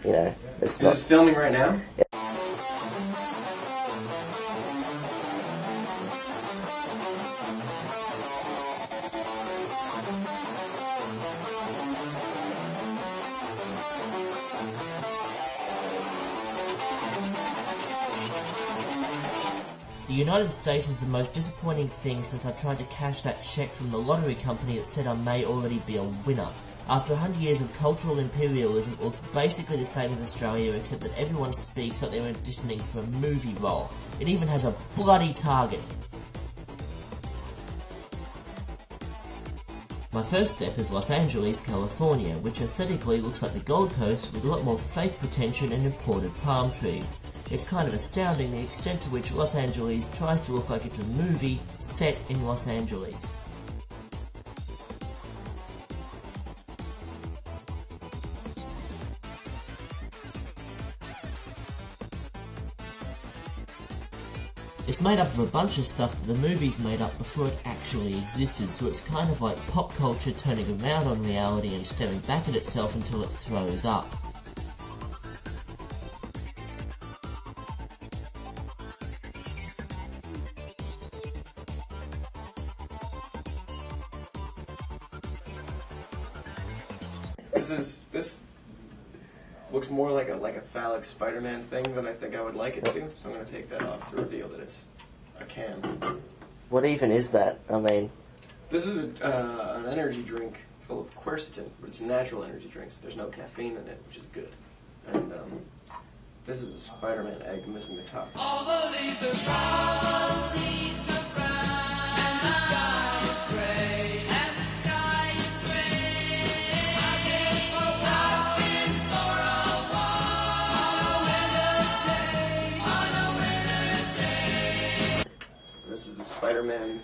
you know, it's Is not... this filming right now? Yeah. The United States is the most disappointing thing since I tried to cash that check from the lottery company that said I may already be a winner. After 100 years of cultural imperialism, it looks basically the same as Australia, except that everyone speaks like they're auditioning for a movie role. It even has a bloody target. My first step is Los Angeles, California, which aesthetically looks like the Gold Coast with a lot more fake pretension and imported palm trees. It's kind of astounding the extent to which Los Angeles tries to look like it's a movie set in Los Angeles. It's made up of a bunch of stuff that the movies made up before it actually existed, so it's kind of like pop culture turning around on reality and staring back at itself until it throws up. This looks more like a phallic Spider-Man thing than I think I would like it to, so I'm going to take that off to reveal that it's a can. What even is that? I mean... This is an energy drink full of quercetin, but it's a natural energy drink, so there's no caffeine in it, which is good. And this is a Spider-Man egg missing the top. All the leaves are brown, and the sky is gray, and the sky is gray. I came for a walk on a winter's day. This is a Spider-Man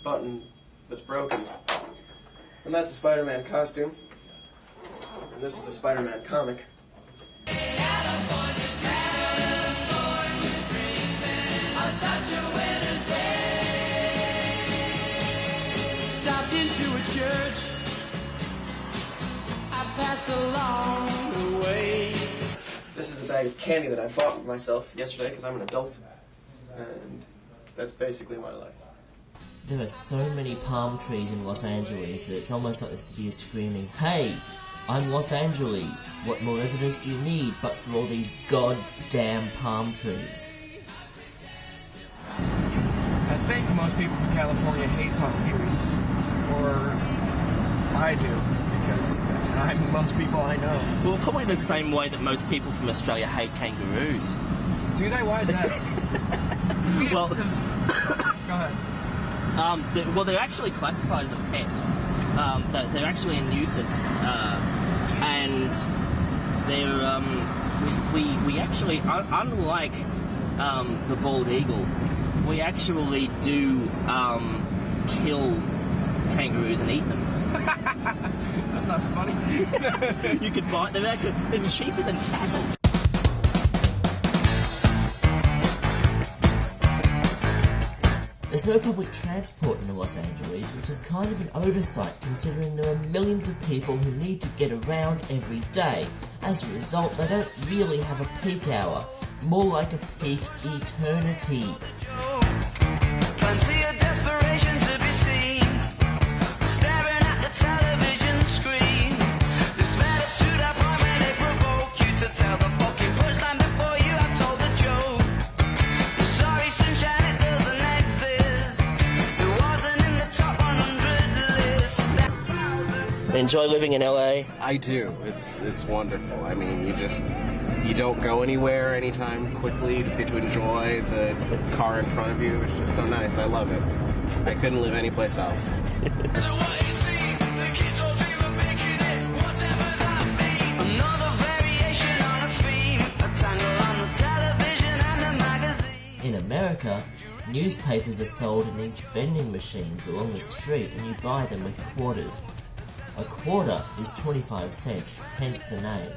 button that's broken. And that's a Spider-Man costume. And this is a Spider-Man comic. Stopped into a church, I passed along the way. This is a bag of candy that I bought for myself yesterday because I'm an adult. And that's basically my life. There are so many palm trees in Los Angeles that it's almost like the city is screaming, "Hey, I'm Los Angeles. What more evidence do you need but for all these goddamn palm trees?" I think most people from California hate palm trees, or I do, because I'm most people I know. Well, probably the same way that most people from Australia hate kangaroos. Do they? Why is that? Well, go ahead. Well, they're actually classified as a pest. They're actually a nuisance, and they're we actually, unlike the bald eagle, we actually do kill kangaroos and eat them. That's not funny. You could buy them. They're cheaper than cattle. There's no public transport in Los Angeles, which is kind of an oversight considering there are millions of people who need to get around every day. As a result, they don't really have a peak hour, more like a peak eternity. Plenty of desperation to be seen, staring at the television screen. This attitude I promise they provoke you to tell the fucking punchline before you have told the joke. Sorry, sunshine, it doesn't exist. It wasn't in the top 100 list. Enjoy living in LA. I do. It's wonderful. I mean, you don't go anywhere anytime quickly. You just get to enjoy the car in front of you. It's just so nice. I love it. I couldn't live anyplace else. In America, newspapers are sold in these vending machines along the street and you buy them with quarters. A quarter is 25 cents, hence the name.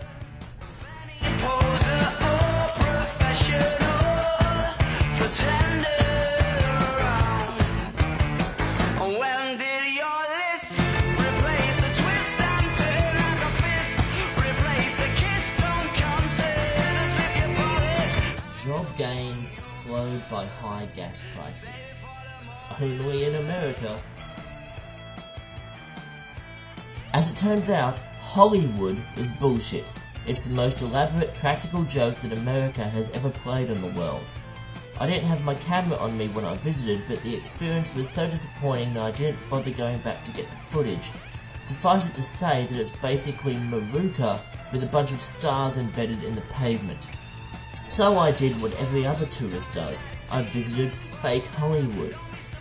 gains slowed by high gas prices. Only in America. As it turns out, Hollywood is bullshit. It's the most elaborate practical joke that America has ever played on the world. I didn't have my camera on me when I visited, but the experience was so disappointing that I didn't bother going back to get the footage. Suffice it to say that it's basically Maruka with a bunch of stars embedded in the pavement. So I did what every other tourist does. I visited fake Hollywood.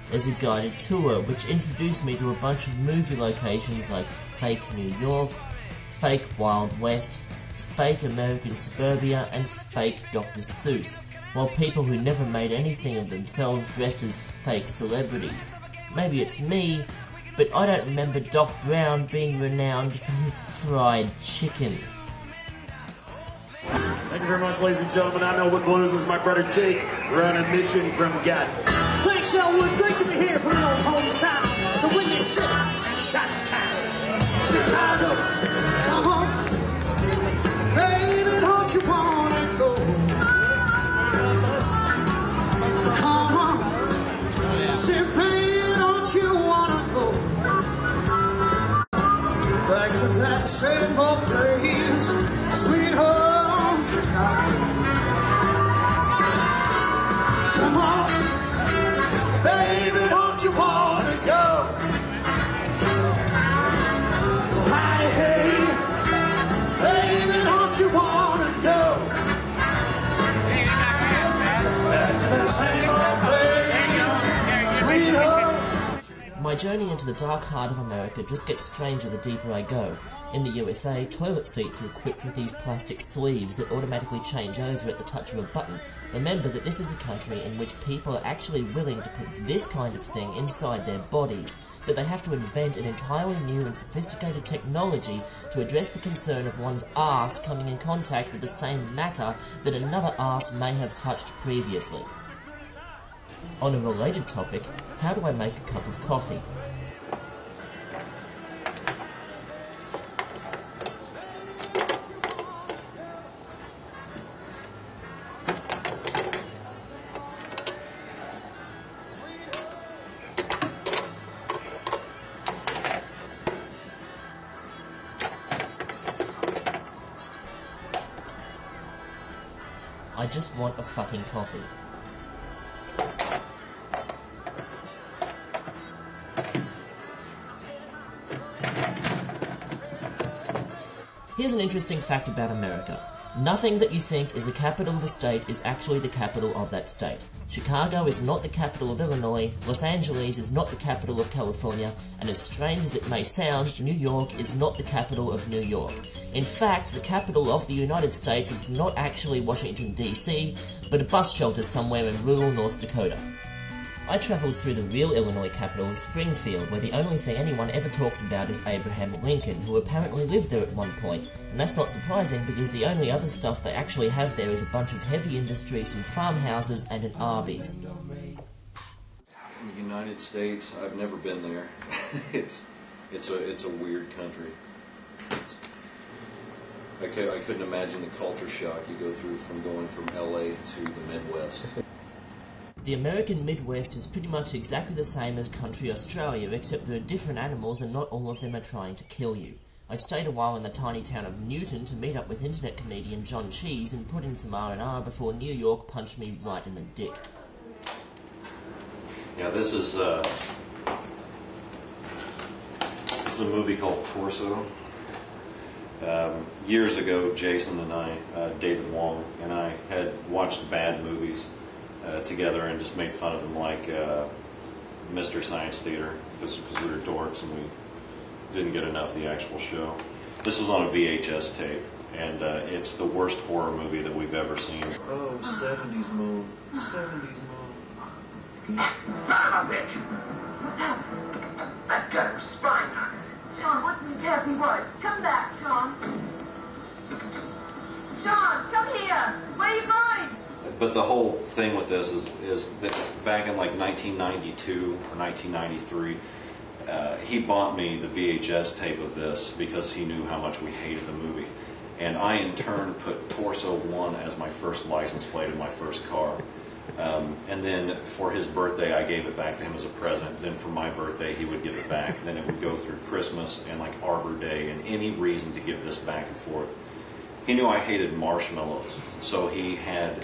There's a guided tour which introduced me to a bunch of movie locations like fake New York, fake Wild West, fake American suburbia, and fake Dr. Seuss, while people who never made anything of themselves dressed as fake celebrities. Maybe it's me, but I don't remember Doc Brown being renowned for his fried chicken. Thank you very much, ladies and gentlemen. I know what blues is my brother Jake. We're on a mission from God. Thanks, Elwood. Great to be here from an old hometown. The Windy City, Chi-Town, Chicago. Come on, baby, don't you wanna go? Come on, say, baby, don't you wanna go back to that same old place, sweet home Chicago? Come on, baby, don't you wanna go? Hi, hey, baby, don't you wanna go back to that same old place, sweet home? My journey into the dark heart of America just gets stranger the deeper I go. In the USA, toilet seats are equipped with these plastic sleeves that automatically change over at the touch of a button. Remember that this is a country in which people are actually willing to put this kind of thing inside their bodies, that they have to invent an entirely new and sophisticated technology to address the concern of one's arse coming in contact with the same matter that another arse may have touched previously. On a related topic, how do I make a cup of coffee? I just want a fucking coffee. Here's an interesting fact about America. Nothing that you think is the capital of a state is actually the capital of that state. Chicago is not the capital of Illinois, Los Angeles is not the capital of California, and as strange as it may sound, New York is not the capital of New York. In fact, the capital of the United States is not actually Washington, D.C., but a bus shelter somewhere in rural North Dakota. I travelled through the real Illinois capital of Springfield, where the only thing anyone ever talks about is Abraham Lincoln, who apparently lived there at one point. And that's not surprising, because the only other stuff they actually have there is a bunch of heavy industry, some farmhouses, and an Arby's. In the United States, I've never been there. It's a weird country. I couldn't imagine the culture shock you go through from going from LA to the Midwest. The American Midwest is pretty much exactly the same as country Australia, except there are different animals and not all of them are trying to kill you. I stayed a while in the tiny town of Newton to meet up with internet comedian John Cheese and put in some R&R before New York punched me right in the dick. Yeah, this is a movie called Torso. Years ago, Jason and I, David Wong, and I had watched bad movies together and just made fun of them, like Mystery Science Theater, because we were dorks and we didn't get enough of the actual show. This was on a VHS tape, and it's the worst horror movie that we've ever seen. Oh, 70s moon. 70s moon. Son of a bitch! I've got a spine on it. Sean, what's in the Kathy White? Come back, Sean. Sean, come here! Where are you going? But the whole thing with this is that back in like 1992 or 1993, he bought me the VHS tape of this because he knew how much we hated the movie. And I, in turn, put Torso 1 as my first license plate of my first car. And then for his birthday, I gave it back to him as a present. Then for my birthday, he would give it back. Then it would go through Christmas and like Arbor Day and any reason to give this back and forth. He knew I hated marshmallows, so he had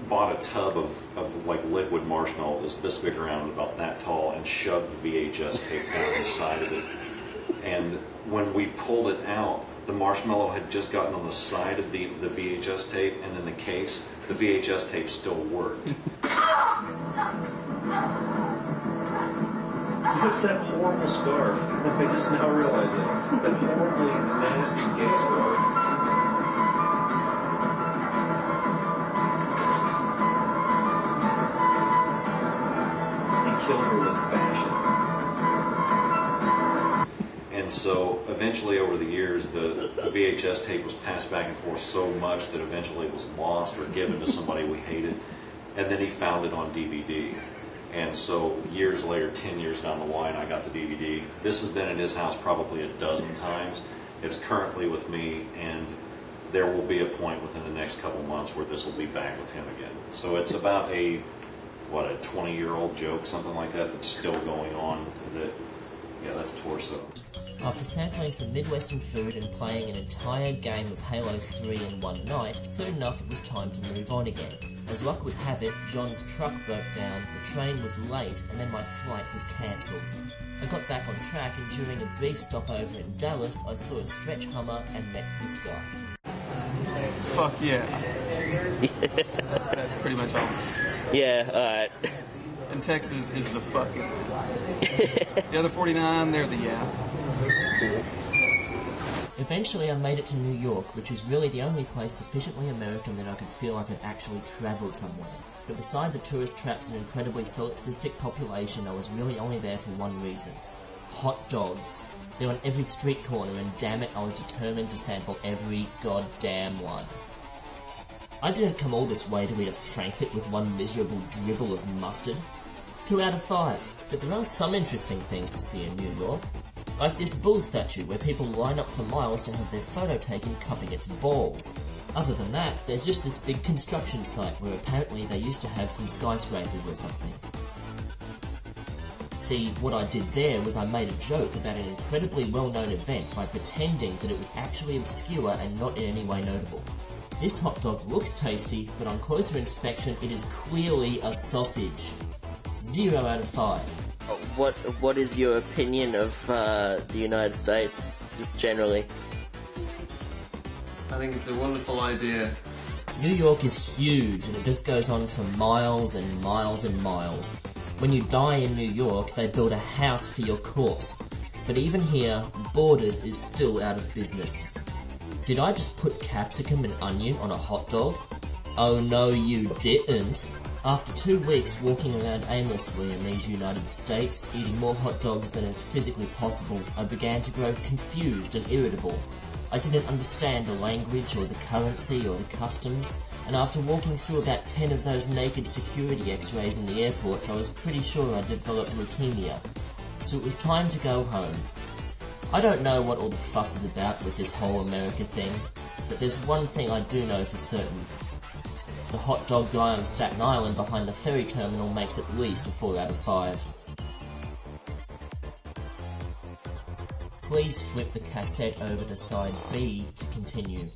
bought a tub of like liquid marshmallows this big around, about that tall, and shoved the VHS tape down inside of it. And when we pulled it out, the marshmallow had just gotten on the side of the VHS tape, and in the case, the VHS tape still worked. What's that horrible scarf? I just now realize it. That horribly nasty gay scarf. He killed her with fashion. And so eventually over the years, the VHS tape was passed back and forth so much that eventually it was lost or given to somebody we hated. And then he found it on DVD. And so years later, 10 years down the line, I got the DVD. This has been at his house probably a dozen times. It's currently with me, and there will be a point within the next couple months where this will be back with him again. So it's about a 20-year-old joke, something like that, that's still going on. Yeah, that's Torso. After sampling some Midwestern food and playing an entire game of Halo 3 in one night, soon enough it was time to move on again. As luck would have it, John's truck broke down, the train was late, and then my flight was cancelled. I got back on track, and during a brief stopover in Dallas, I saw a stretch Hummer and met this guy. Fuck yeah. That's pretty much all. Yeah, alright. And Texas is the fuck. The other 49, they're the yeah. Eventually I made it to New York, which is really the only place sufficiently American that I could feel I could actually travel somewhere. But beside the tourist traps and incredibly solipsistic population, I was really only there for one reason. Hot dogs. They're on every street corner, and damn it, I was determined to sample every goddamn one. I didn't come all this way to eat a Frankfurt with one miserable dribble of mustard. 2 out of 5. But there are some interesting things to see in New York. Like this bull statue where people line up for miles to have their photo taken cupping its balls. Other than that, there's just this big construction site where apparently they used to have some skyscrapers or something. See, what I did there was I made a joke about an incredibly well-known event by pretending that it was actually obscure and not in any way notable. This hot dog looks tasty, but on closer inspection it is clearly a sausage. 0 out of 5. What is your opinion of the United States, just generally? I think it's a wonderful idea. New York is huge, and it just goes on for miles and miles and miles. When you die in New York, they build a house for your corpse. But even here, Borders is still out of business. Did I just put capsicum and onion on a hot dog? Oh no, you didn't. After 2 weeks walking around aimlessly in these United States, eating more hot dogs than is physically possible, I began to grow confused and irritable. I didn't understand the language or the currency or the customs, and after walking through about 10 of those naked security x-rays in the airports, I was pretty sure I'd developed leukemia. So it was time to go home. I don't know what all the fuss is about with this whole America thing, but there's one thing I do know for certain. The hot dog guy on Staten Island behind the ferry terminal makes at least a 4 out of 5. Please flip the cassette over to side B to continue.